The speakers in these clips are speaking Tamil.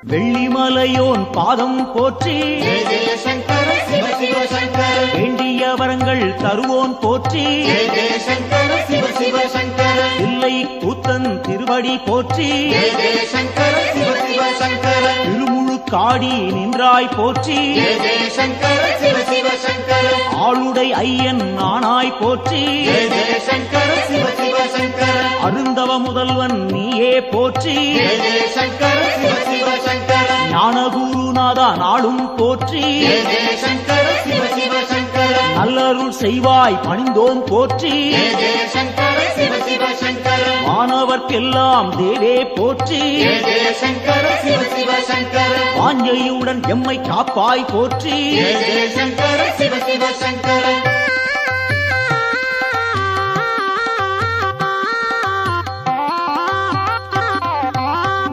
வெள்ளிமலையோன் பாதம் போற்றி ஜெய ஜெய சங்கர சிவ சிவ சங்கர வேண்டிய வரங்கள் தருவோன் போற்றி ஜெய ஜெய சங்கர சிவ சிவ சங்கர இல்லை கூத்தன் திருவடி போற்றி ஜெய ஜெய சங்கர சிவ சிவ சங்கர திருமுழு காடி நின்றாய் போற்றி ஜெய ஜெய சங்கர சிவ சிவ சங்கர ஆளுடை ஐயன் நானாய் போற்றி ஜெய ஜெய சங்கர சிவ சிவ சங்கர அருந்தவ முதல்வன் நீயே போற்றி ஜெய ஜெய சங்கர சிவ சிவ சங்கர ஞானகுருநாதா நாளும் போற்றி ஜெய ஜெய சங்கர சிவ சிவ சங்கர நல்லருள் செய்வாய் பணிந்தோம் போற்றி ஜெய ஜெய சங்கர சிவ சிவ சங்கர வானவர்க்கெல்லாம் தேவே போற்றி ஜெய ஜெய சங்கர சிவ சிவ சங்கர வாஞ்சையுடன் எம்மை காப்பாய் போற்றி ஜெய ஜெய சங்கர சிவ சிவ சங்கர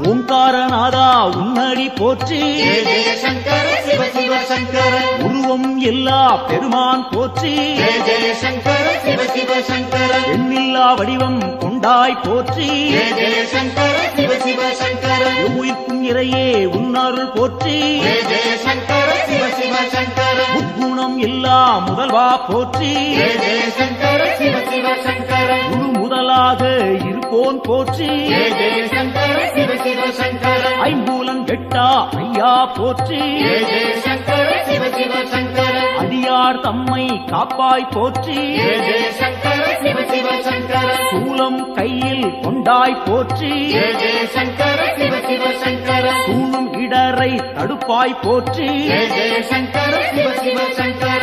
ஓங்காரநாதா உன்னடி போற்றி ஜெய ஜெய சங்கர சிவ சிவ சங்கர உருவம் எல்லா பெருமான் போற்றி ஜெய ஜெய சங்கர சிவ சிவ சங்கர எண்ணில்லா வடிவம் கொண்டாய் போற்றி ஜெய ஜெய சங்கர சிவ சிவ சங்கர உயிர்க்கும் இறையே உன்னருள் போற்றி ஜெய ஜெய சங்கர சிவ சிவ சங்கர முக்குணம் எல்லா முதல்வா போற்றி ஜெய ஜெய சங்கர சிவ சிவ சங்கர முழு முதலாக இருப்போன் போற்றி ஜெய ஜெய சங்கர சிவ சிவ சங்கர ஐம்பூலன் கெட்டா ஐயா போற்றி ஜெய ஜெய சங்கர சிவ சிவ சங்கர அடியார் தம்மை காப்பாய் போற்றி ஜெய ஜெய சங்கர சிவ சிவ சங்கர சூலம் கையில் கொண்டாய் போற்றி ஜெய ஜெய சங்கர சிவ சிவ சங்கர சூழும் இடரை தடுப்பாய் போற்றி ஜெய ஜெய சங்கர சிவ சிவ சங்கர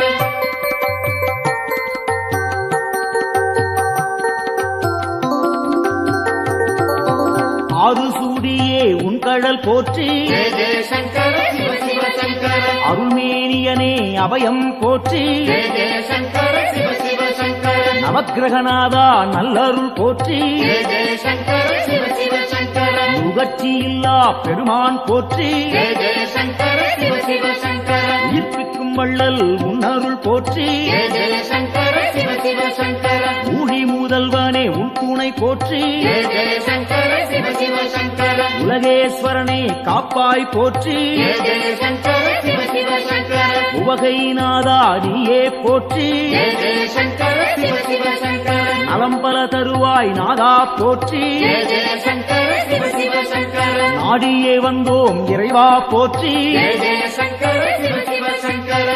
ஆறு சூடியே உன் கடல் போற்றி ஜெய ஜெய சங்கர சிவ சிவ சங்கர அருள்மேனியனே அபயம் போற்றி ஜெய ஜெய சங்கர சிவ சிவ சங்கர நவக்கிரகநாதா நல்லருள் போற்றி ஜெய ஜெய சங்கர சிவ சிவ சங்கர முகர்ச்சி இல்லா பெருமான் போற்றி ஜெய ஜெய சங்கர சிவ சிவ சங்கர உயிர்ப்பிக்கும் வள்ளல் உன்னருள் போற்றி ஜெய ஜெய சங்கர சிவ சிவ சங்கர ஊழி முதல்வனே உன் துணை போற்றி ஜெய ஜெய சங்கர சிவ சிவ சங்கர உலகேஸ்வரனே காப்பாய் போற்றி ஜெய ஜெய சங்கர சிவ சிவ சங்கர உவகைநாதா நீயே போற்றி ஜெய ஜெய சங்கர சிவ சிவ சங்கர நலம் பல தருவாய் நாதா போற்றி ஜெய ஜெய சங்கர சிவ சிவ சங்கர நாடியே வந்தோம் இறைவா போற்றி ஜெய ஜெய சங்கர சிவ சிவ சங்கர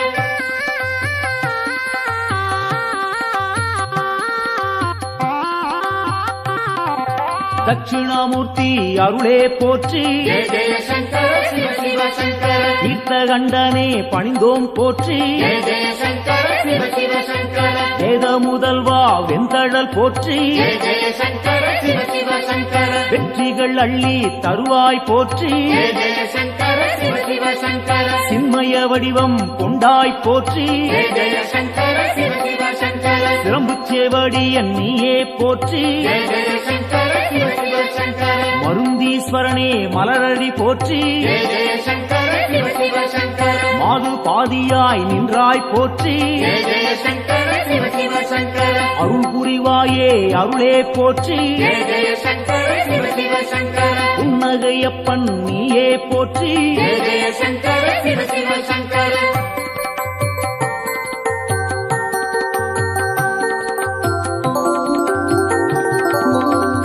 தட்சிணாமூர்த்தி அருளே போற்றி ஜெய ஜெய சங்கர சிவ சிவ சங்கர தீர்த்தகண்டனே பணிந்தோம் போற்றி ஜெய ஜெய சங்கர சிவ சிவ சங்கர வேத முதல்வா வெந்தழல் போற்றி ஜெய ஜெய சங்கர சிவ சிவ சங்கர வெற்றிகள் அள்ளி தருவாய் போற்றி ஜெய ஜெய சங்கர சிவ சிவ சங்கர சின்மய வடிவம் கொண்டாய் போற்றி ஜெய ஜெய சங்கர சிவ சிவ சங்கர சிரம்புச்சேவடியன் நீயே போற்றி ஜெய ஜெய சங்கர சிவ சிவ சங்கர மருந்தீஸ்வரனே மலரடி போற்றி ஜெய ஜெய சங்கர சிவ சிவ சங்கர மாது பாதியாய் நின்றாய் போற்றி ஜெய ஜெய சங்கர சிவ சிவ சங்கர அருள் புரிவாயே அருளே போற்றி ஜெய ஜெய சங்கர சிவ சிவ சங்கர புன்னகையப்பன் நீயே போற்றி ஜெய ஜெய சங்கர சிவ சிவ சங்கர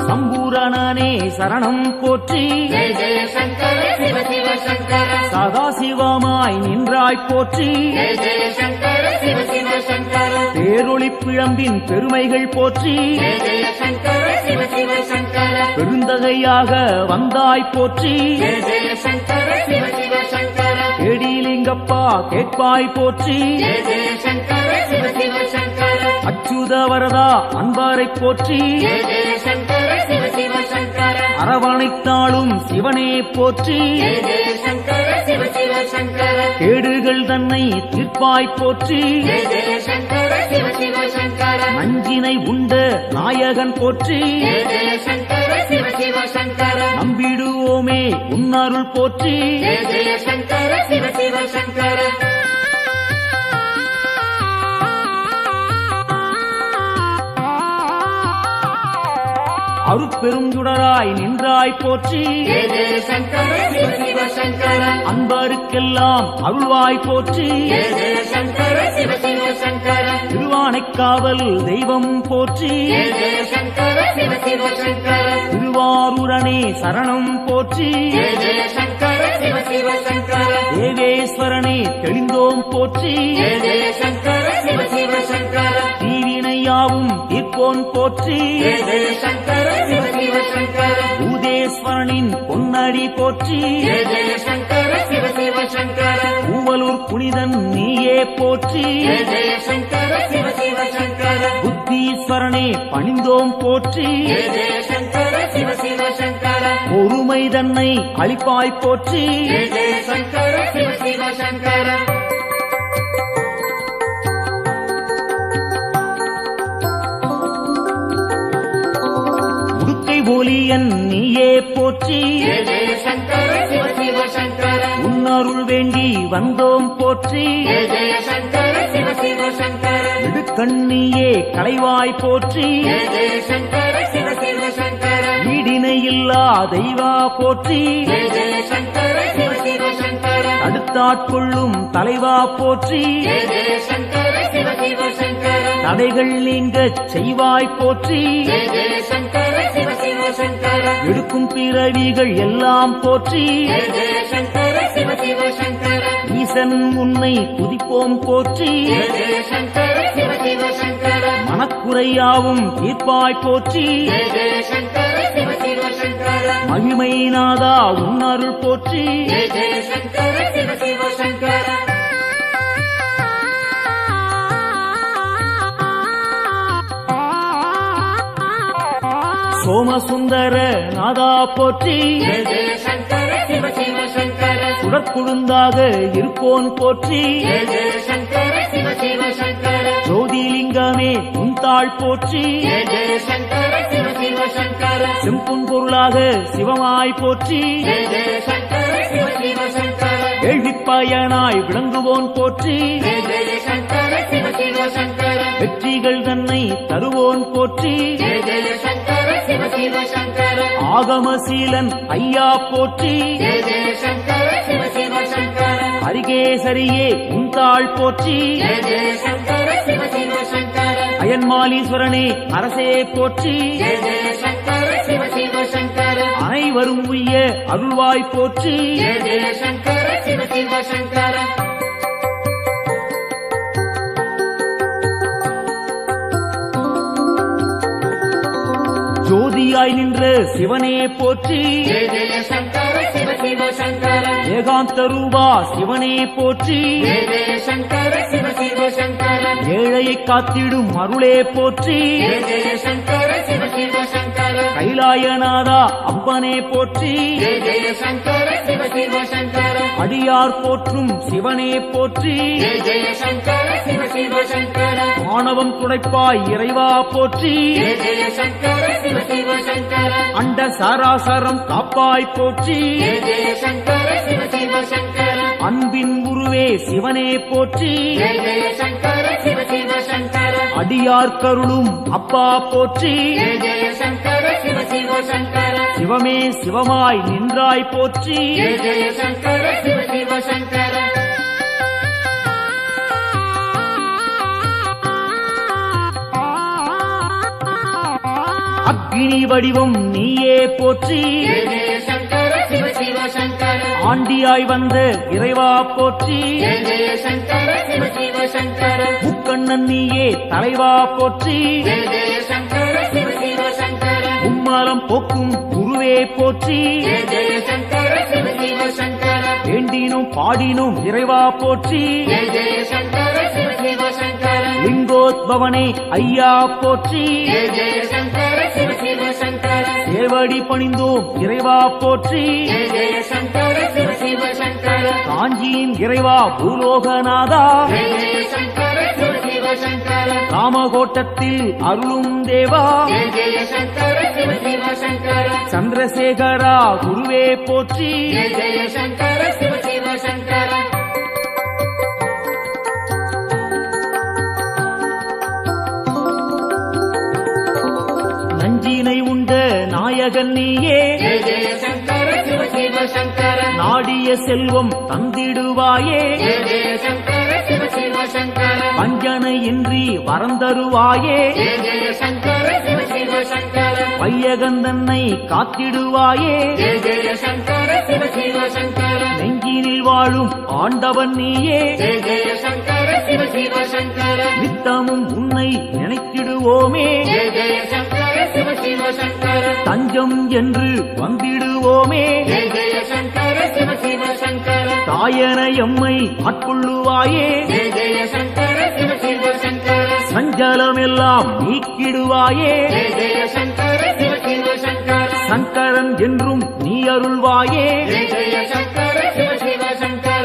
சம்பூரணனே சரணம் போற்றி ஜெய ஜெய சங்கர சிவ சிவ சங்கர சதாசிவமாய் நின்றாய் போற்றி ஜெய ஜெய சங்கர சிவ சிவ சங்கர பேரொளி பிழம்பின் பெருமைகள் போற்றி ஜெய ஜெய சங்கர சிவ சிவ சங்கர பெருந்தகையாக வந்தாய் போற்றி ஜெய ஜெய சங்கர சிவ சிவ சங்கர கேடிலிங்கப்பா கேட்பாய் போற்றி ஜெய ஜெய சங்கர சிவ சிவ சங்கர அச்சுத வரதா அன்பாரை போற்றி ஜெய ஜெய சங்கர சிவ சிவ சங்கர அரவணைத்தாளும் சிவனே போற்றி ஜெய ஜெய சங்கர சிவ சிவ சங்கர கேடுகள் தன்னை தீர்ப்பாய் போற்றி ஜெய ஜெய சங்கர சிவ சிவ சங்கர நஞ்சினை உண்ட நாயகன் போற்றி ஜெய ஜெய சங்கர சிவ சிவ சங்கர நம்பிடுவோமே உன்னருள் போற்றி ஜெய ஜெய சங்கர சிவ சிவ சங்கர அருட்பெருஞ்சுடராய் நின்றாய் போற்றி ஜெய ஜெய சங்கர சிவ சிவ சங்கர அன்பருக்கெல்லாம் அருள்வாய் போற்றி ஜெய ஜெய சங்கர சிவ சிவ சங்கர திருவானைக்காவல் தெய்வம் போற்றி ஜெய ஜெய சங்கர சிவ சிவ சங்கர திருவாரூரணே சரணம் போற்றி ஜெய ஜெய சங்கர சிவ சிவ சங்கர தேவேஸ்வரனே தெளிந்தோம் போற்றி ஜெய ஜெய சங்கர சிவ சிவ சங்கர தீவினையாவும் தீர்ப்போன் போற்றி ஜெய ஜெய சங்கர சிவ சிவ சங்கர பூதேஸ்வரனின் பொன்னடி போற்றி ஜெய ஜெய சங்கர சிவ சிவ சங்கர பூவலூர் புனிதன் நீயே போற்றி ஜெய ஜெய சங்கர சிவ சிவ சங்கர புத்தீஸ்வரனே பணிந்தோம் போற்றி ஜெய ஜெய சங்கர சிவ சிவ சங்கர பொறுமை தன்னை அளிப்பாய் போற்றி ஜெய ஜெய சங்கர சிவ சிவ சங்கர உடுக்கை ஒலியன் நீயே போற்றி ஜெய ஜெய சங்கர சிவ சிவ சங்கர உன்னருள் வேண்டி வந்தோம் போற்றி ஜெய ஜெய சங்கர சிவ சிவ சங்கர இடுக்கண்ணியே களைவாய் போற்றி ஜெய ஜெய சங்கர சிவ சிவ சங்கர ஈடிணையில்லா தெய்வா போற்றி ஜெய ஜெய சங்கர சிவ சிவ சங்கர அடுத்தாட்கொள்ளும் தலைவா போற்றி ஜெய ஜெய சங்கர சிவ சிவ சங்கர தடைகள் நீங்கச் செய்வாய் போற்றி ஜெய ஜெய சங்கர சிவ சிவ சங்கர எடுக்கும் பிறவிகள் எல்லாம் போற்றி ஜெய ஜெய சங்கர சிவ சிவ சங்கர ஈசன் உன்னை துதிப்போம் போற்றி ஜெய ஜெய சங்கர சிவ சிவ சங்கர மனக்குறையாவும் தீர்ப்பாய் போற்றி ஜெய ஜெய சங்கர சிவ சிவ சங்கர மகிமை நாதா உன்னருள் போற்றி ஜெய ஜெய சங்கர சிவ சிவ சங்கர சோமசுந்தர நாதா போற்றி ஜெய ஜெய சங்கர சிவ சிவ சங்கர சுடற்குழுந்தாக இருப்போன் போற்றி ஜெய ஜெய சங்கர சிவ சிவ சங்கர ஜோதிலிங்கமே உந்தாள் போற்றி ஜெய ஜெய சங்கர சிவ சிவ சங்கர செம்புன் பொருளாக சிவமாய் போற்றி ஜெய ஜெய சங்கர சிவ சிவ சங்கர கேள்விப்பயனாய் விளங்குவோன் போற்றி ஜெய ஜெய சங்கர சிவ சிவ சங்கர வெற்றிகள் தன்னை தருவோன் போற்றி ஜெய ஜெய சங்கர சிவ சிவ சங்கர ஆகமசீலன் ஐயா போற்றி ஜெய ஜெய சங்கர சிவ சிவ சங்கர அரிகேசரியே உந்தாள் போற்றி ஜெய ஜெய சங்கர சிவ சிவ சங்கர அயன்மாலீஸ்வரனே அரசே போற்றி ஜெய ஜெய சங்கர சிவ சிவ சங்கர அனைவரும் உய்ய அருள்வாய் போற்றி ஜெய ஜெய சங்கர சிவ சிவ சங்கர ஜோதியாய் நின்ற சிவனே போற்றி ஜெய ஜெய சங்கர சிவ சிவ சங்கர ஏகாந்த ரூபா சிவனே போற்றி ஜெய ஜெய சங்கர சிவ சிவ சங்கர ஏழையை காத்திடும் அருளே போற்றி ஜெய ஜெய சங்கர சிவ சிவ சங்கர கைலாயநாதா அம்பனே போற்றி ஜெய ஜெய சங்கர சிவ சிவ சங்கர அடியார் போற்றும் சிவனே போற்றி ஜெய ஜெய சங்கர சிவ சிவ சங்கர ஆணவம் துடைப்பாய் இறைவா போற்றி ஜெய ஜெய சங்கர சிவ சிவ சங்கர அண்ட சராசரம் காப்பாய் போற்றி ஜெய ஜெய சங்கர சிவ சிவ சங்கர அன்பின் குருவே சிவனே போற்றி ஜெய ஜெய சங்கர சிவ சிவ சங்கர அடியார் கருளும் அப்பா போற்றி ஜெய ஜெய சங்கர சிவ சிவ சங்கர சிவமே சிவமாய் நின்றாய் போற்றி ஜெய ஜெய சங்கர சிவ சிவ சங்கர அக்னி வடிவம் நீயே போற்றி ஜெய ஜெய சங்கர சிவ சிவ சங்கர ஆண்டியாய் வந்த இறைவா போற்றி ஜெய ஜெய சங்கர சிவ சிவ சங்கர முக்கண்ணன் நீயே தலைவா போற்றி ஜெய ஜெய சங்கர சிவ சிவ சங்கர உம்மாலம் போக்கும் குருவே போற்றி ஜெய ஜெய சங்கர சிவ சிவ சங்கர வேண்டினும் பாடினும் இறைவா போற்றி ஜெய ஜெய சங்கர சிவ சிவ சங்கர லிங்கோத்பவனே ஐயா போற்றி ஜெய ஜெய சங்கர சிவ சிவ சங்கர சேவடி பணிந்தோம் இறைவா போற்றி ஜெய ஜெய சங்கர சிவ சிவ சங்கர காஞ்சியின் இறைவா பூலோகநாதா ஜெய ஜெய சங்கர சிவ சிவ சங்கர காமகோட்டத்தில் அருளும் தேவா ஜெய ஜெய சங்கர சிவ சிவ சங்கர சந்திரசேகரா குருவே போற்றி ஜெய ஜெய சங்கர சிவ சிவ சங்கர நஞ்சினை உண்ட நாயகன் நீயே ஜெய ஜெய சங்கர சிவ சிவ சங்கர நாடிய செல்வம் தந்திடுவாயே ஜெய ஜெய சங்கர சிவ சிவ சங்கர வஞ்சனையின்றி வரந்தருவாயே ஜெய ஜெய சங்கர சிவ சிவ சங்கர வையகந்தன்னை காத்திடுவாயே ஜெய ஜெய சங்கர சிவ சிவ சங்கர நெஞ்சினில் வாழும் ஆண்டவன் நீயே ஜெய ஜெய சங்கர சிவ சிவ சங்கர நித்தமும் உன்னை நினைத்திடுவோமே ஜெய ஜெய சங்கர சிவ சிவ சங்கர தஞ்சம் என்று வந்திடுவோமே ஜெய ஜெய சங்கர சிவ சிவ சங்கர தாயன எம்மை ஆட்கொள்ளுவாயே ஜெய ஜெய சங்கர சிவ சிவ சங்கர சஞ்சலமெல்லாம் நீக்கிடுவாயே ஜெய ஜெய சங்கர சிவ சிவ சங்கர சங்கரன் என்றும் நீ அருள்வாயே ஜெய ஜெய சங்கர சிவ சிவ சங்கர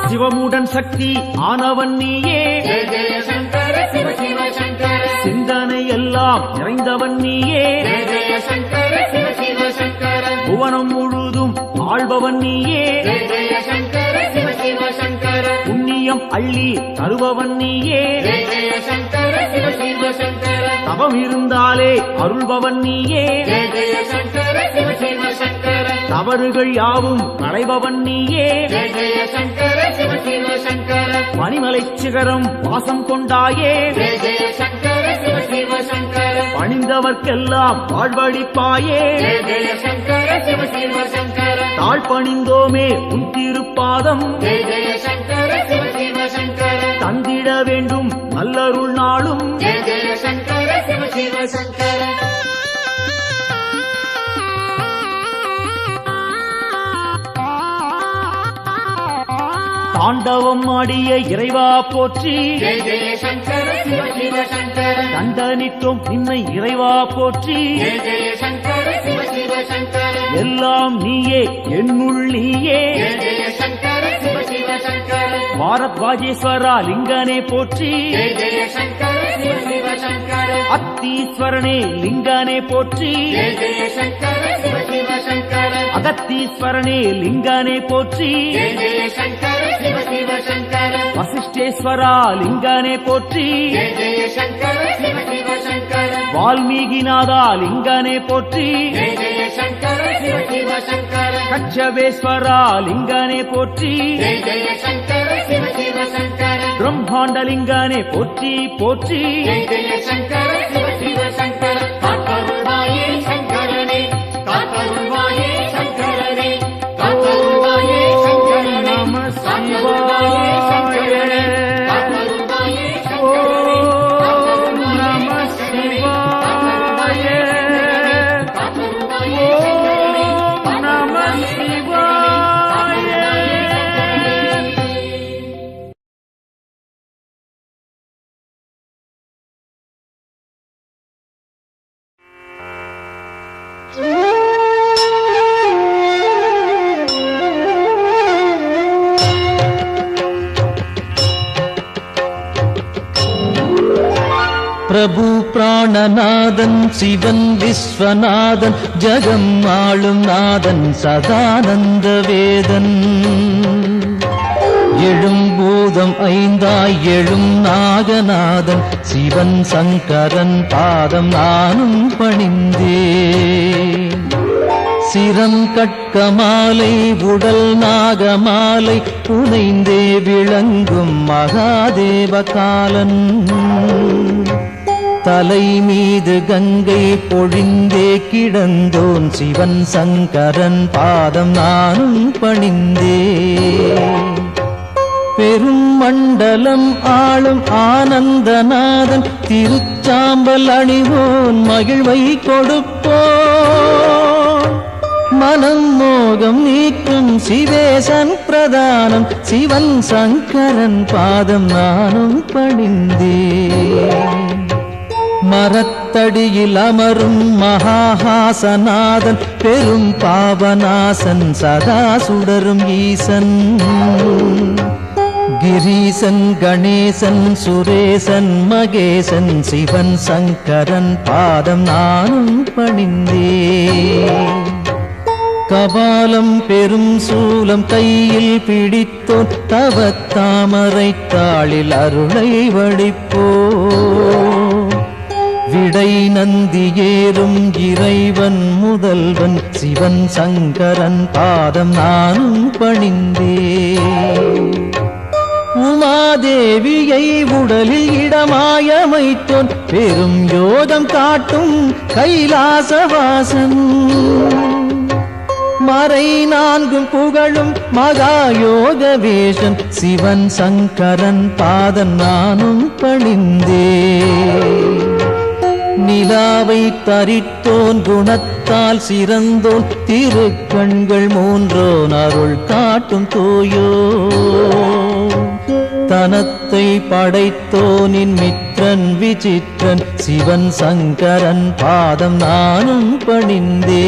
சிவமுடன் சக்தி ஆனவன் நீயே ஜெய ஜெய சங்கர சிவ சிவ சங்கர சிந்தனை எல்லாம் நிறைந்தவன் நீயே ஜெய ஜெய சங்கர சிவ சிவ சங்கர புவனம் முழுதும் ஆள்பவன் நீயே ஜெய ஜெய சங்கர சிவ சிவ சங்கர புண்ணியம் அள்ளி தருபவன் நீயே ஜெய ஜெய சங்கர சிவ சிவ சங்கர தவம் இருந்தாலே அருள்பவன் நீயே ஜெய ஜெய சங்கர சிவ சிவ சங்கர தவறுகள் யாவும் களைபவன் நீயே ஜெய ஜெய சங்கர சிவ சிவ சங்கர பனிமலை சிகரம் வாசம் கொண்டாயே ஜெய ஜெய சங்கர சிவ சிவ சங்கர பணிந்தவர்க்கெல்லாம் வாழ்வழிப்பாயே ஜெய ஜெய சங்கர சிவ சிவ சங்கர தாழ் பணிந்தோமே உன் திருப்பாதம் ஜெய ஜெய சங்கர சிவ சிவ சங்கர தந்திட வேண்டும் நல்லருள் நாளும் ஜெய ஜெய சங்கர சிவ சிவ சங்கர தாண்டவம் ஆடிய இறைவா போற்றி ஜெய ஜெய சங்கர சிவ சிவ சங்கர தண்டனிட்டோம் நின்னை இறைவா போற்றி ஜெய ஜெய சங்கர சிவ சிவ சங்கர எல்லாம் நீயே என்னுள் நீயே ஜெய ஜெய சங்கர சிவ சிவ சங்கர பாரத்வாஜேஸ்வரா லிங்கனே போற்றி ஜெய ஜெய சங்கர சிவ சிவ சங்கர அத்தீஸ்வரனே லிங்கனே போற்றி ஜெய ஜெய சங்கர சிவ சிவ சங்கர அகத்தீஸ்வரனே லிங்கனே போற்றி ஜெய ஜெய சங்கர சிவ சிவ சங்கர வசிஷ்டேஸ்வரா லிங்கனே போற்றி ஜெய ஜெய சங்கர சிவ சிவ சங்கர வால்மீகிநாதா லிங்கனே போற்றி ஜெய ஜெய சங்கர சிவ சிவ சங்கர கச்சவேஸ்வரா லிங்கனே போற்றி ஜெய ஜெய சங்கர சிவ சிவ சங்கர பிரம்மாண்டலிங்கனே போற்றி போற்றி ஜெய ஜெய சங்கர சிவ சிவ சங்கர காத்தருள்வாயே சங்கரனே காத்தருள்வாயே சங்கரனே காத்தருள்வாயே சங்கரனே நம காத்தருள்வாயே சங்கரனே சிவாய காத்தருள்வாயே ஓம் சங்கரனே நம சிவாய காத்தருள்வாயே ஓம் நம சிவாய பிரபு பிராணநாதன் சிவன் விஸ்வநாதன் ஜகம் ஆளும் நாதன் சதானந்த வேதன் எழும் பூதம் ஐந்தாய் எழும் நாகநாதன் சிவன் சங்கரன் பாதம் நானும் பணிந்தேன் சிரம் கட்கமாலை உடல் நாகமாலை புனைந்தே விளங்கும் மகாதேவ காலன் தலை மீது கங்கை பொழிந்தே கிடந்தோன் சிவன் சங்கரன் பாதம் நானும் பணிந்தேன் பெரும் மண்டலம் ஆளும் ஆனந்தநாதன் திருச்சாம்பல் அணிவோன் மகிழ்வை கொடுப்போன் மனம் மோகம் நீக்கும் சிவேசன் பிரதானம் சிவன் சங்கரன் பாதம் நானும் பணிந்தேன் மரத்தடியில் அமரும் மகாஹாசநாதன் பெரும் பாவநாசன் சதா சுடரும் ஈசன் கிரீசன் கணேசன் சுரேசன் மகேசன் சிவன் சங்கரன் பாதம் நானும் பணிந்தேன் கபாலம் பெரும் சூலம் கையில் பிடித்தோன் தவத்தாமரை தாளில் அருளை வடிப்போ விடை நந்தி ஏறும் இறைவன் முதல்வன் சிவன் சங்கரன் பாதம் நானும் பணிந்தே உமாதேவியை உடலில் இடமாயமைத்தோன் பெரும் யோகம் காட்டும் கைலாசவாசன் மறை நான்கும் புகழும் மகாயோக வேஷன் சிவன் சங்கரன் பாதம் நானும் பணிந்தே நிலாவை தரித்தோன் குணத்தால் சிறந்தோன் திருக்கண்கள் மூன்றோன் அருள் காட்டும் தூயோ தனத்தை படைத்தோனின் மித்திரன் விசித்திரன் சிவன் சங்கரன் பாதம் நானும் பணிந்தே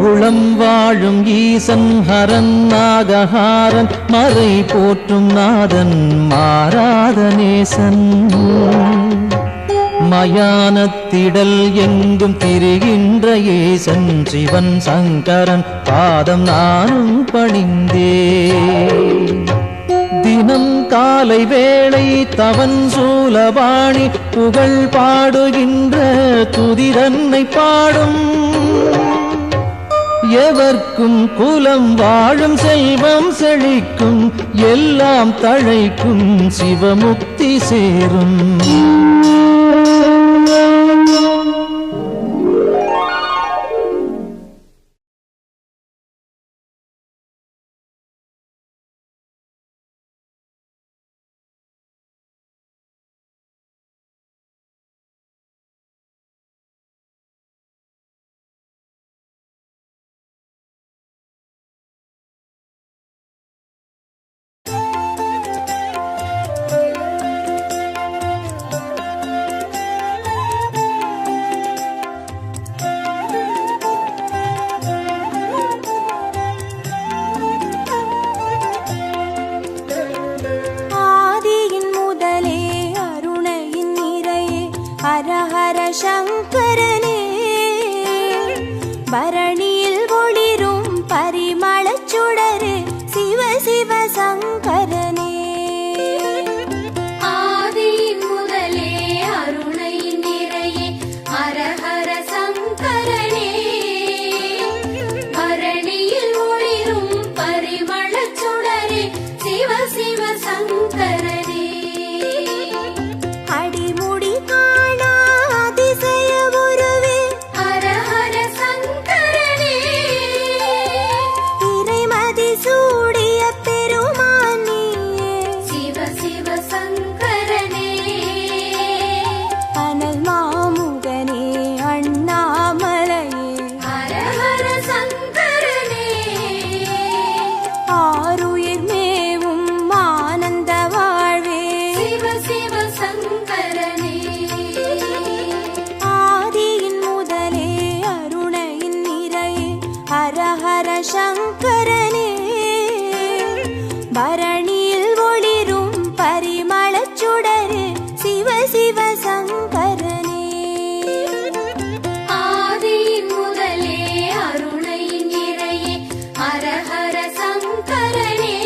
உளம் வாழும் ஈசன் ஹரன் நாகஹாரன் மறை போற்றும் நாதன் மாறாத நேசன் மயானத்திடல் எங்கும் திரிகின்ற ஏசன் சிவன் சங்கரன் பாதம் நானும் பணிந்தே தினம் காலை வேளை தவன் சூலபாணி புகழ் பாடுகின்ற துதிரன்னை பாடும் எவர்க்கும் குலம் வாழும் செல்வம் செழிக்கும் எல்லாம் தழைக்கும் சிவமுக்தி சேரும் சங்கரனே பரணியில் ஒளிரும் பரிமளச் சுடரே சிவ சிவ சங்கரனே ஆதியின் முதலே அருணையின் நிறையே ஹர ஹர சங்கரனே பரணியில் ஒளிரும் பரிமளச் சுடரே சிவ சிவ சங்கரனே அடிமுடி சங்கரனே பரணியில் ஒளிரும் பரிமளச் சுடரே சிவ சிவ சங்கரனே ஆதியின் முதலே அருணையின் நிறையே ஹர ஹர சங்கரனே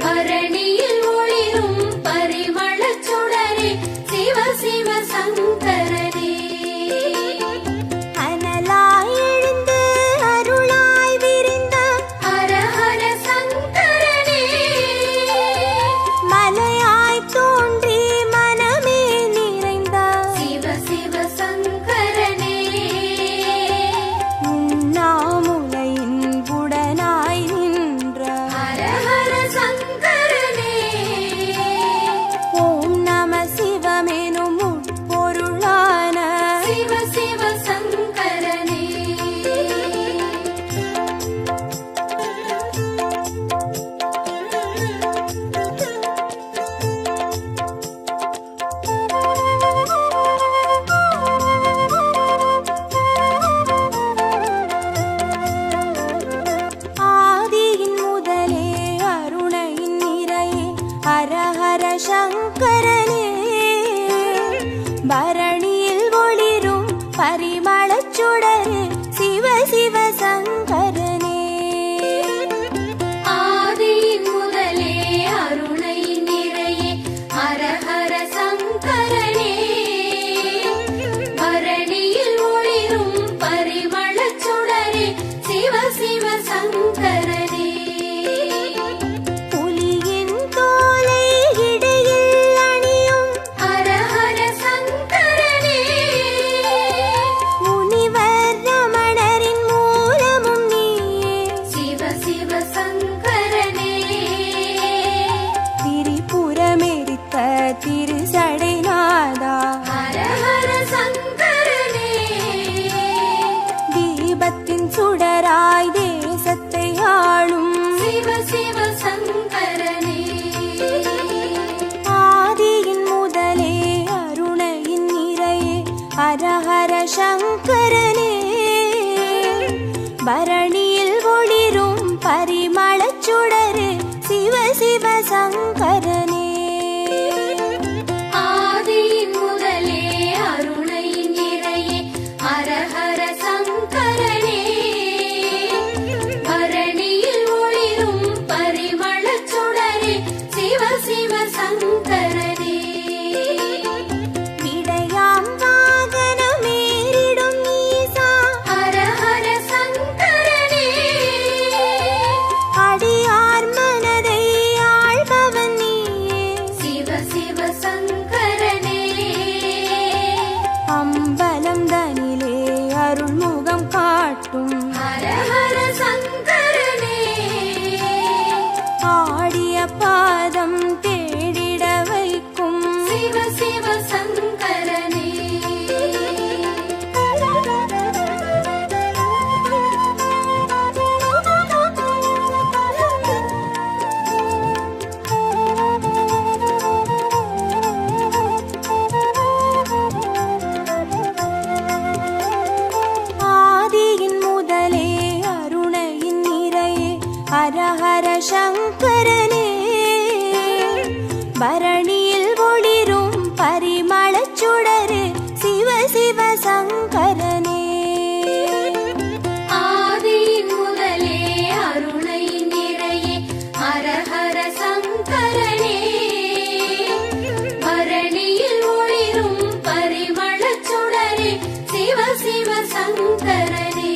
பரணியில் ஒளிரும் பரிமளச் சுடரே சிவ சிவ சங்கரனே சங்கரனே பரணியில் ஒளிரும் பரிமளச் சுடரே சிவ சங்கரனே. ஆதியின் முதலே அருணையின் நிறையே ஹரஹர சங்கரனே. பரணியில் ஒளிரும் பரிமளச் சுடரே சிவ சிவ சங்கரனே. விடையாம் வாகனமேறிடும் ஈசா ஹரஹர சங்கரனே. அடியார் மனதை ஆள்பவன் நீயே. சிவ சிவ சங்கரனே. அம்பலம் தனிலே அருள்முகம் காட்டும் ஹரஹர சங்கரனே. ஆடிய பாதம் தேடிட வைக்கும் சிவ சிவ சங்கரனே. ஆதியின் முதலே அருணையின் நிறையே ஹரஹர சங்கரனே. பரணியில் ஒளிரும் பரிமளச் சுடரே சிவ சிவ சங்கரனே. ஆதியின் முதலே அருணையின் நிறையே ஹரஹர சங்கரனே. பரணியில் ஒளிரும் பரிமளச் சுடரே சிவ சிவ சங்கரனே.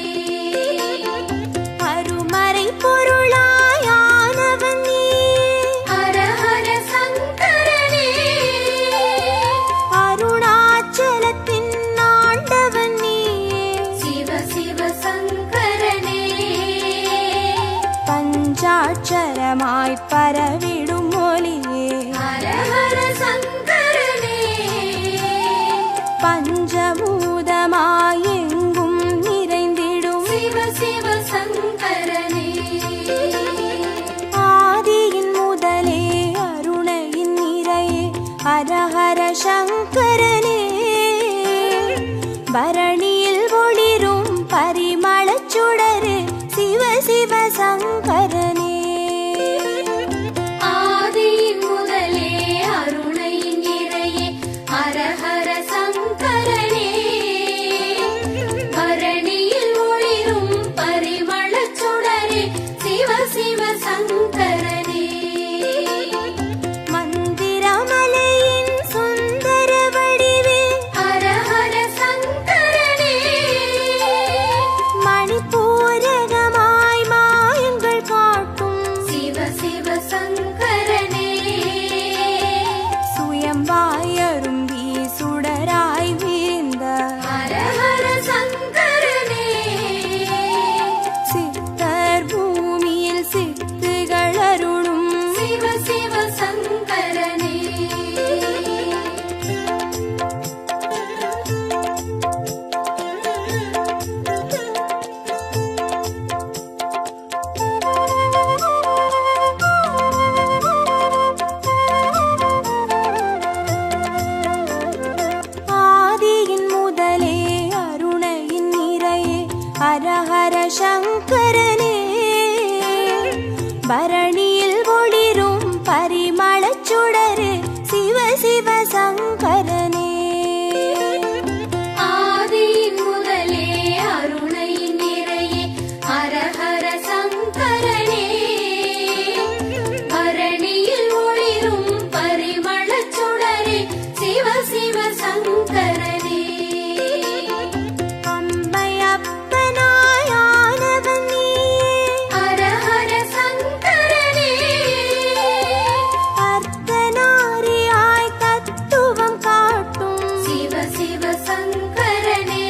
அருமறை பொருளாயானவன் நீயே. ஹரஹர சங்கரனே. அருணாச்சலத்தின் ஆண்டவன் நீயே. சிவ சிவ சங்கரனே. பஞ்சாட்சரமாய் பரவிடும் ஒளியே. ஹரஹர சங்கரனே. பஞ்சபூதமாய் எங்கும் நிறைந்திடும் சிவ சிவ சங்கரனே. ஆதியின் முதலே அருணையின் நிறையே ஹரஹர சங்கரனே. பரணியில் ஒளிரும் பரிமளச் சுடரே சிவ சிவ சங்கரனே. ஆதியின் முதலே அருணையின் நிறையே ஹரஹர சங்கரனே. பரணியில் ஒளிரும் பரிமளச் சுடரே சிவ சிவ சங்கரனே. மந்திரமலையின் சுந்தர வடிவே ஹரஹர சங்கரனே. மணிப்பூரகமாய் மாயங்கள் காட்டும் சிவ சிவ சங்கரனே. சுயம்பாயரும்பி சுடராய் வீழ்ந்த ஹரஹர சங்கரனே. சித்தர் பூமியில் சித்துகள் அருளும் சிவ சிவ சங்கரனே. ஆதியின் முதலே அருணையின் நிறையே ஹரஹர சங்கரனே. பரணியில் ஒளிரும் பரிமளச் சுடரே சிவ சிவ சங்கரனே. ஆதியின் முதலே அருணையின் நிறையே ஹரஹர சங்கரனே. பரணியில் ஒளிரும் பரிமளச் சுடரே சிவ சிவ சங்கரனே. அம்மையப்பனாய் ஆனவன் நீயே. ஹரஹர சங்கரனே. அர்த்தநாரியாய் தத்துவம் காட்டும் சிவ சிவ சங்கரனே.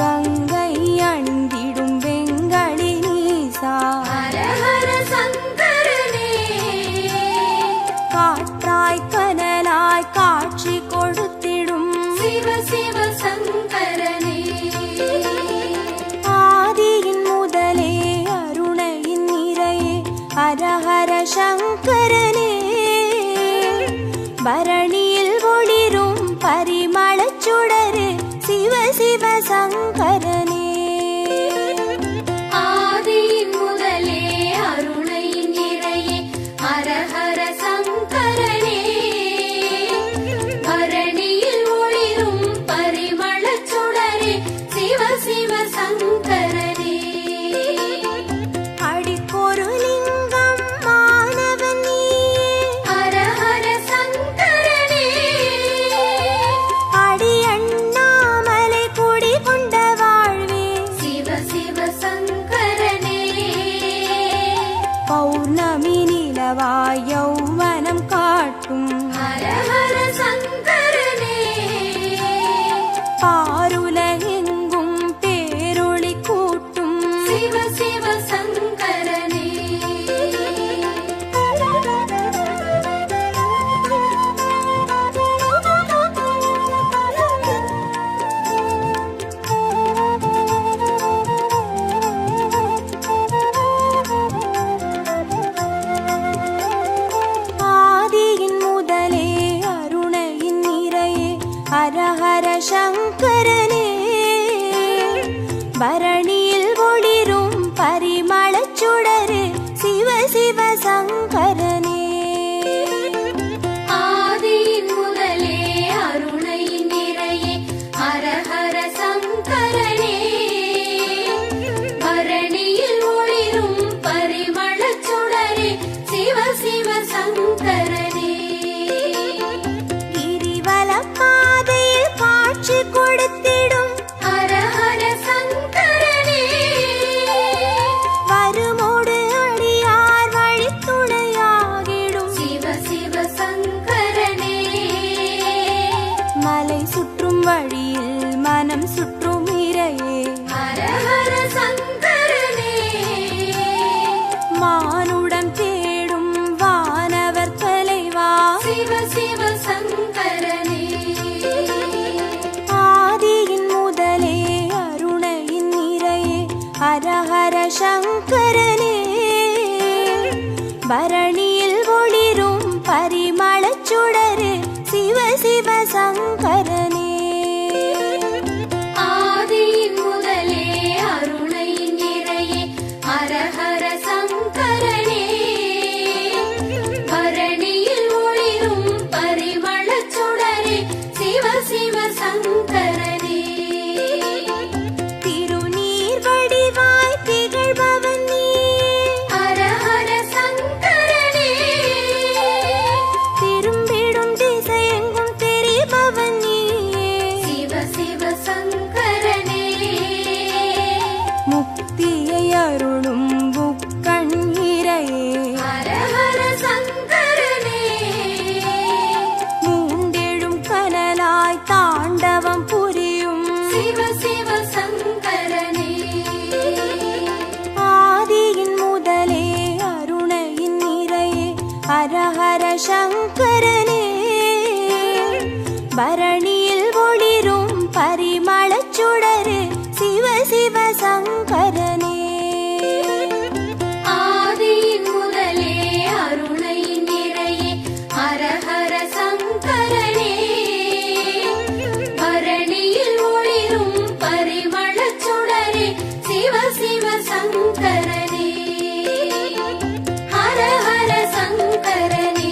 கங்கை அணிந்திடும் வெங்கடி நீசா. ஹரஹர சங்கரனே. காற்றாய் கனலாய் காட்சி கொடுத்திடும் சிவ சிவ சங்கரனே. ஆதியின் முதலே அருணையின் நிறையே ஹரஹர சங்கரனே. பரணியில் ஒளிரும் பரிமளச் சுடரே சிவ சிவ சங்கரனே. ஆதியின் முதலே அருணையின் நிறையே பௌர்ணமி நிலவாய் யௌவனம் காட்டும் ஹர ஹர சங்கரனே பாருலகெங்கும் பேரொளி கூட்டும் சிவ சிவ சங்கரனே ஆதியின் முதலே அருணையின் நிறையே ஹர ஹர சங்கரனே பரணியில் ஒளிரும் பரிமளச் சுடரே சிவ சிவ சங்கரனே ஆதியின் முதலே அருணையின் நிறையே ஹர ஹர சங்கரனே பரணியில் ஒளிரும் பரிமளச் சுடரே சிவ சிவ சங்கரனே கிரிவலப் பாதையில் காட்சி கொடுத்திடும் ஹர ஹர சங்கரனே வருமோடு அடியார் வழித்துணையாகிடும் சிவ சிவ சங்கரனே மலை சுற்றும் வழியில் மனம் சுற்றும் இறையே ஹர ஹர சங்கரனே மானுடம் தேடும் வானவர் தலைவா சிவ சிவ சங்கரனே ஆதியின் முதலே அருணையின் நிறையே ஹர ஹர சங்கரனே பரணியில் ஒளிரும் பரிமளச் சுடரே சிவ சிவ சங்கரனே ஆதியின் முதலே அருணையின் நிறையே ஹர ஹர சங்கரனே பரணியில் ஒளிரும் பரிமளச் சுடரே சிவ சிவ சங்கரனே திருநீர் வடிவாய் திகழ்பவன் நீ ஹர ஹர சங்கரனே திரும்பிடும் திசையெங்கும் தெரிபவன் நீயே சிவ சிவ சங்கரனே முக்தியை அருளும் முக்கண் இறையே ஹர ஹர சங்கரனே மூண்டெழும் கனலாய் தாண்டவம் புரியும் சிவ சிவ சங்கரனே ஆதியின் முதலே அருணையின் நிறையே ஹர ஹர சங்கரனே பரணியில் ஒளிரும் பரிமளச் சுடரே சிவ சிவ சங்கரனே ஆதியின் முதலே அருணையின் நிறையே ஹர ஹர சங்கரனே பரணியில் ஒளிரும் பரிமளச் சுடரே சிவ சிவ சங்கரனே ஹர ஹர சங்கரனே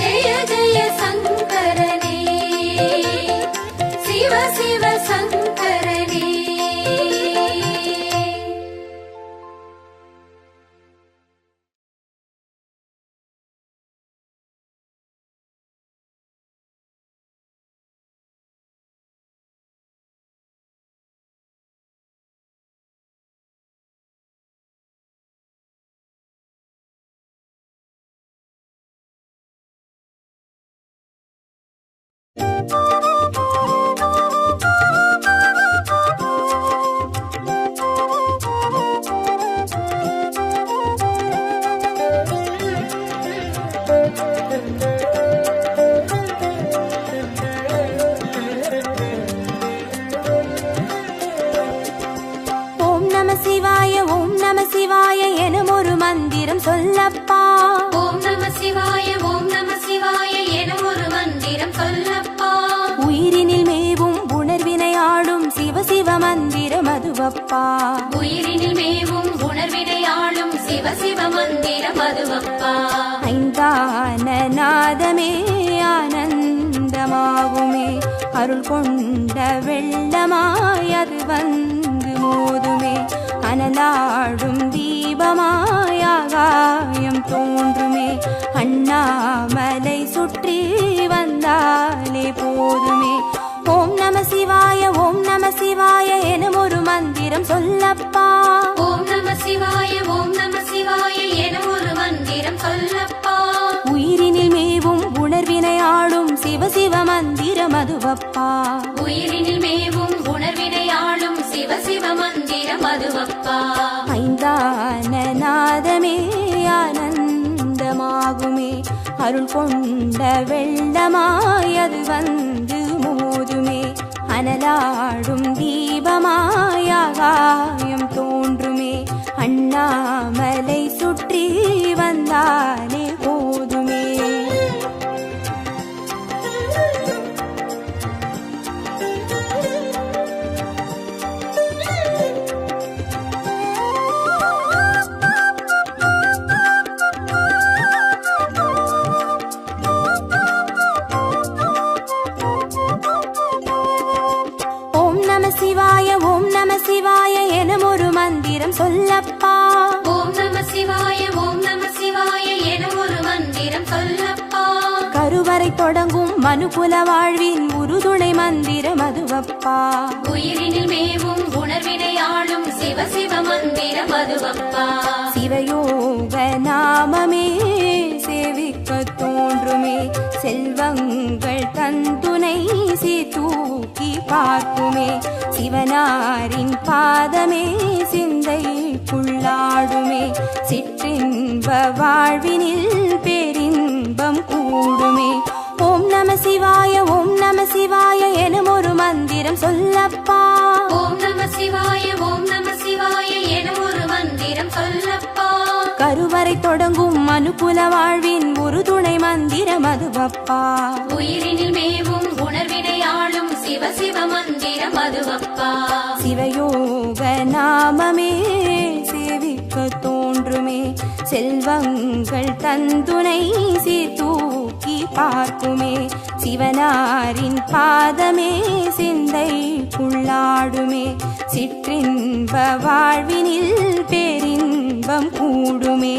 ஜெய ஜெய சங்கரனே சிவ சிவ சங்கரனே ஓம் நம சிவாய எனும் ஒரு மந்திரம் சொல்லப்பா ஓம் நம சிவாய எனும் ஒரு மந்திரம் சொல்லப்பா உயிரினில் மேவும் உணர்வினை ஆளும் சிவ சிவ மந்திரம் அதுவப்பா உயிரினில் மேவும் உணர்வினை ஆளும் சிவ சிவ மந்திரம் அதுவப்பா ஐந்தான நாதமே ஆனந்தமாகுமே அருள் கொண்ட வெள்ளமாய் அது வந்து மோதுமே அனலாடும் தீபமாய் ஆகாயம் தோன்றுமே அண்ணாமலை சுற்றி வந்தாலே போதுமே ஓம் நம சிவாய எனும் ஒரு மந்திரம் சொல்லப்பா ஓம் நம சிவாய மதுவப்பா. உயிரினில் மேவும் உணர்வினை ஆளும் சிவ சிவ மந்திரம் அதுவப்பா. ஐந்தான நாதமே ஆனந்தமாகுமே, அருள் கொண்ட வெள்ளமாய் அது வந்து மோதுமே, அனலாடும் தீபமாய் ஆகாயம் தோன்றுமே, அண்ணாமலை சுற்றி வந்தாலே போதுமே. சிவாய ஓம் நம சிவாய எனும் ஒரு மந்திரம் சொல்லப்பா. ஓம் நம சிவாய ஓம் நம சிவாய எனும் ஒரு மந்திரம் சொல்லப்பா. கருவறை தொடங்கும் மனுகுல வாழ்வின் உறுதுணை மந்திரம் அதுவப்பா. உயிரினில் மேவும் உணர்வினை ஆளும் சிவ சிவ மந்திரம் அதுவப்பா. சிவயோக நாமமே சேவிக்க தோன்றுமே, செல்வங்கள் தந்துணை தூக்கி பார்க்குமே, சிவனாரின் பாதமே சிந்தைக்குள்ளாடுமே, சிற்றின்ப வாழ்வினில் பேரின்பம் கூடுமே. ஓம் நம சிவாய ஓம் நம சிவாய எனும் ஒரு மந்திரம் சொல்லப்பா. ஓம் நம சிவாய ஓம் நம சிவாய எனும் ஒரு மந்திரம் சொல்லப்பா. கருவறை தொடங்கும் மனுகுல வாழ்வின் ஒரு துணை மந்திரம் அதுவப்பா. உயிரினில் மேவும் உணர்வினை ஆளும் சிவ சிவ மந்திரம் அதுவப்பா. சிவயோக நாமமே சேவிக்க தோன்றுமே, செல்வங்கள் தந்துணை தூக்கி பார்க்குமே, சிவனாரின் பாதமே சிந்தைக்குள்ளாடுமே, சிற்றின்ப வாழ்வினில் பேரின்பம் கூடுமே.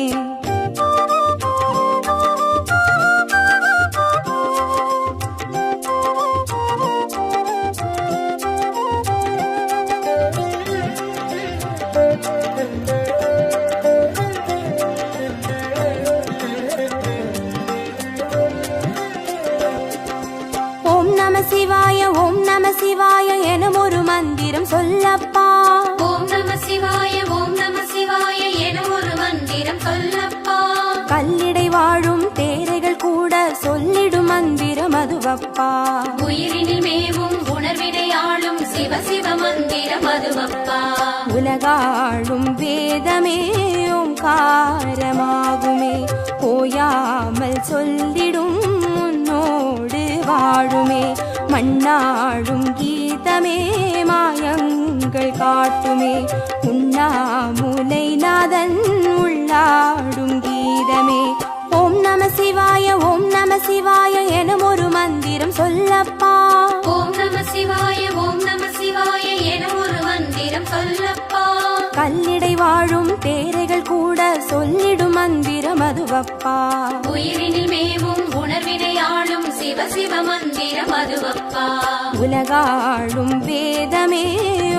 சிவாய ஓம் நம சிவாய எனும் ஒரு மந்திரம் சொல்லப்பா. ஓம் நம சிவாய ஓம் நம சிவாய எனும் ஒரு மந்திரம் சொல்லப்பா. கல்லிடை வாழும் தேரைகள் கூட சொல்லிடும் மந்திரம் அதுவப்பா. உயிரினில் மேவும் உணர்வினை ஆளும் சிவ சிவ மந்திரம் அதுவப்பா. உலகாளும் வேதமே ஓங்காரமாகுமே, ஓயாமல் சொல்லிடும் உன்னோடு வாழுமே, மண்ணாடும் கீதமே மாயங்கள் காட்டுமே, உண்ணாமுலை நாதன் உள்ளாடும் கீதமே. ஓம் நம சிவாய ஓம் நம சிவாய எனும் ஒரு மந்திரம் சொல்லப்பா. ஓம் நம சிவாய ஓம் நம சிவாய எனும் ஒரு மந்திரம் சொல்லப்பா. கல்லிடை வாழும் தேரைகள் கூட சொல்லிடும் மந்திரம் அதுவப்பா. உயிரினில் மேவும் உணர்வினை ஆளும் சிவ சிவ மந்திரம் அதுவப்பா. உலகாளும் வேதமே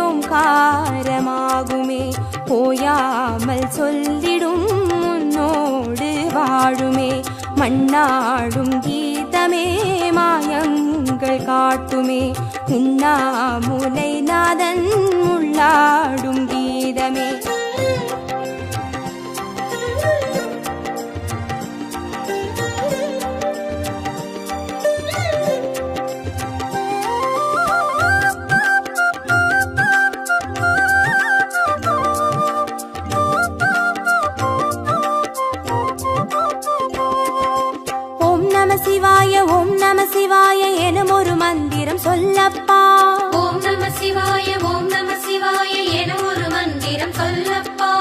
ஓங்காரமாகுமே, ஓயாமல் சொல்லிடும் உன்னோடு வாழுமே, மண்ணாடும் கீதமே மாயங்கள் காட்டுமே, உண்ணாமுலை நாதன் உள்ளாடும் கீதமே. சிவாய ஓம் நம சிவாய எனும் ஒரு மந்திரம் சொல்லப்பா. ஓம் நம சிவாய ஓம் நம சிவாய எனும் ஒரு மந்திரம் சொல்லப்பா.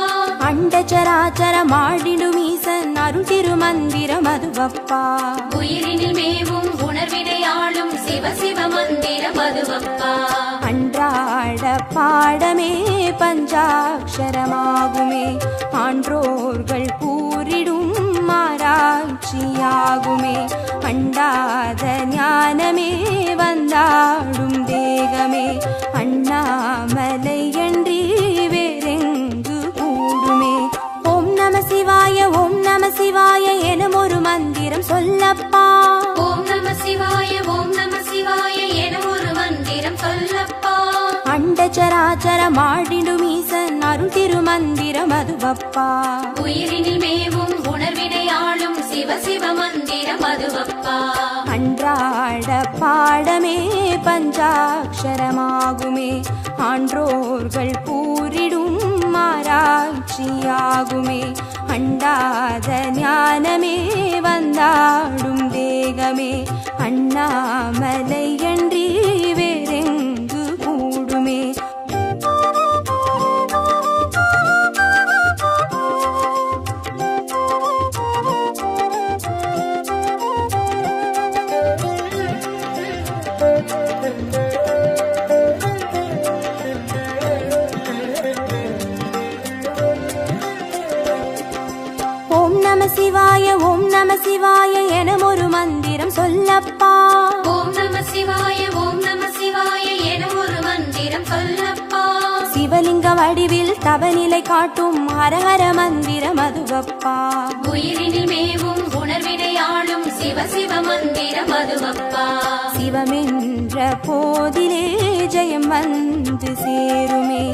அண்டச்சராச்சர மாடிடும் ஈசன் அருள் திருமந்திரம் அதுவப்பா. உயிரினில் மேவும் உணர்வினை ஆளும் சிவ சிவ மந்திரம் அதுவப்பா. அன்றாட பாடமே பஞ்சாட்சரமாகுமே, ஆன்றோர்கள் கூறிடும் ஆராய்ச்சியாகுமே, அண்டாத ஞானமே வந்தாடும் தேகமே, அண்ணாமலை என்றி வேறெங்கு கூடுமே. ஓம் நம சிவாய ஓம் நம சிவாய எனும் ஒரு மந்திரம் சொல்லப்பா. ஓம் நம சிவாய ஓம் நம சிவாய மதுவப்பா. உயிரினில் மேவும் உணர்வினை ஆளும் சிவ சிவ மந்திரம் அதுவப்பா. அன்றாட பாடமே பஞ்சாட்சரமாகுமே, ஆன்றோர்கள் கூறிடும் ஆராய்ச்சியாகுமே. அண்டாத ஞானமே வந்தாடும் தேகமே, அண்ணாமலையன்றி வேறெங்கு கூடுமே. ஓம் நம சிவாய ஓம் நம சிவாய எனும் ஒரு மந்திரம் சொல்லப்பா. ஓம் நம சிவாய ஓம் நம சிவாய என ஒரு மந்திரம் சொல்லப்பா. சிவலிங்க வடிவில் தவநிலை காட்டும் ஹரஹர மந்திரம் அதுவப்பா. உயிரினில் மேவும் உணர்வினை ஆளும் சிவ சிவ மந்திரம் அதுவப்பா. சிவமென்ற போதிலே ஜெயம் வந்து சேருமே,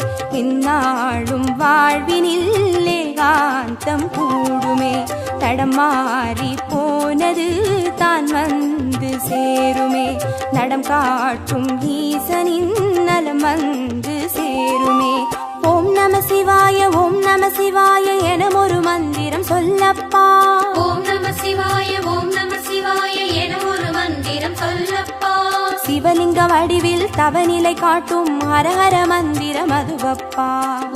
இந்நாளும் வாழ்வினில் ஏகாந்தம் கூடுமே. தடமாறி போனது தான் வந்து சேருமே, நடம் காட்டும் ஈசனின் நலம் வந்து சேருமே. ஓம் நம சிவாய ஓம் நம சிவாய எனும் ஒரு மந்திரம் சொல்லப்பா. ஓம் நம சிவாய ஓம் நம சிவாய என ஒரு மந்திரம் சொல்லப்பா. சிவலிங்க வடிவில் தவநிலை காட்டும் ஹரஹர மந்திரம் அதுவப்பா.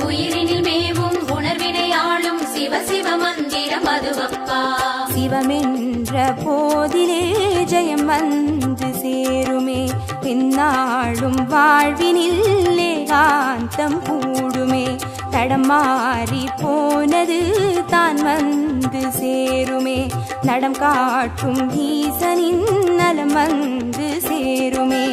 உயிரினில் மேவும் உணர்வினை ஆளும் சிவ சிவ மந்திரம் அதுவப்பா. சிவமென்ற போதிலே ஜெயம் வந்து சேருமே, இந்நாளும் வாழ்வினில் ஏகாந்தம் கூடுமே. தடமாறி போனது தான் வந்து சேருமே, நடம் காட்டும் ஈசனின் நலம் வந்து சேருமே.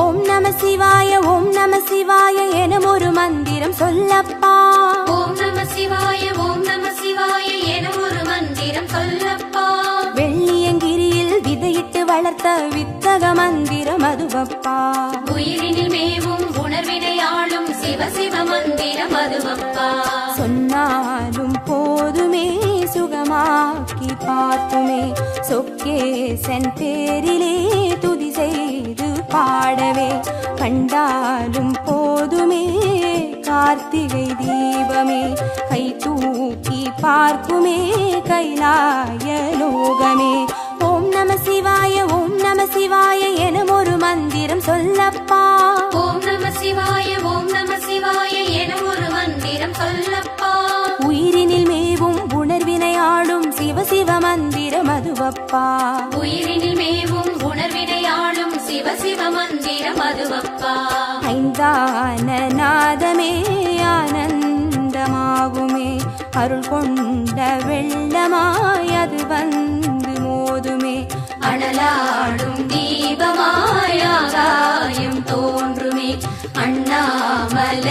ஓம் நம சிவாய ஓம் நம சிவாய எனும் ஒரு மந்திரம் சொல்லப்பா. ஓம் நம சிவாய ஓம் நம சிவாய என ஒரு மந்திரம் சொல்லப்பா. வெள்ளியங்கிரியில் விதையிட்டு வளர்த்த வித்தக மந்திரம் அதுவப்பா. உயிரினில் மேவும் உணர்வினை ஆளும் சிவ சிவ மந்திரம் அதுவப்பா. சொன்னாலும் போதுமே சுகமாக்கி பார்த்துமே, சொக்கேசன் பேரிலே துதி செய்து பாடவே. கண்டாலும் போதுமே கார்த்திகை தீபமே, கை தூக்கி பார்க்குமே கைலாய லோகமே. ஓம் நம சிவாய ஓம் நம சிவாய எனும் ஒரு மந்திரம் சொல்லப்பா. ஓம் நம சிவாய ஓம் நம சிவாய என ஒரு மந்திரம் சொல்லப்பா. உயிரினில் மேவும் உணர்வினை ஆளும் சிவ சிவ மந்திரம் அதுவப்பா. உயிரினில் மேவும் உணர்வினை ஆளும் சிவ சிவ மந்திரம் அதுவப்பா. ஐந்தான நாதமே ஆனந்தமாகுமே, அருள் கொண்ட வெள்ளமாய் அது வந்து மோதுமே. அனலாடும் தீபமாய் ஆகாயம் தோன்றுமே, அண்ணாமலை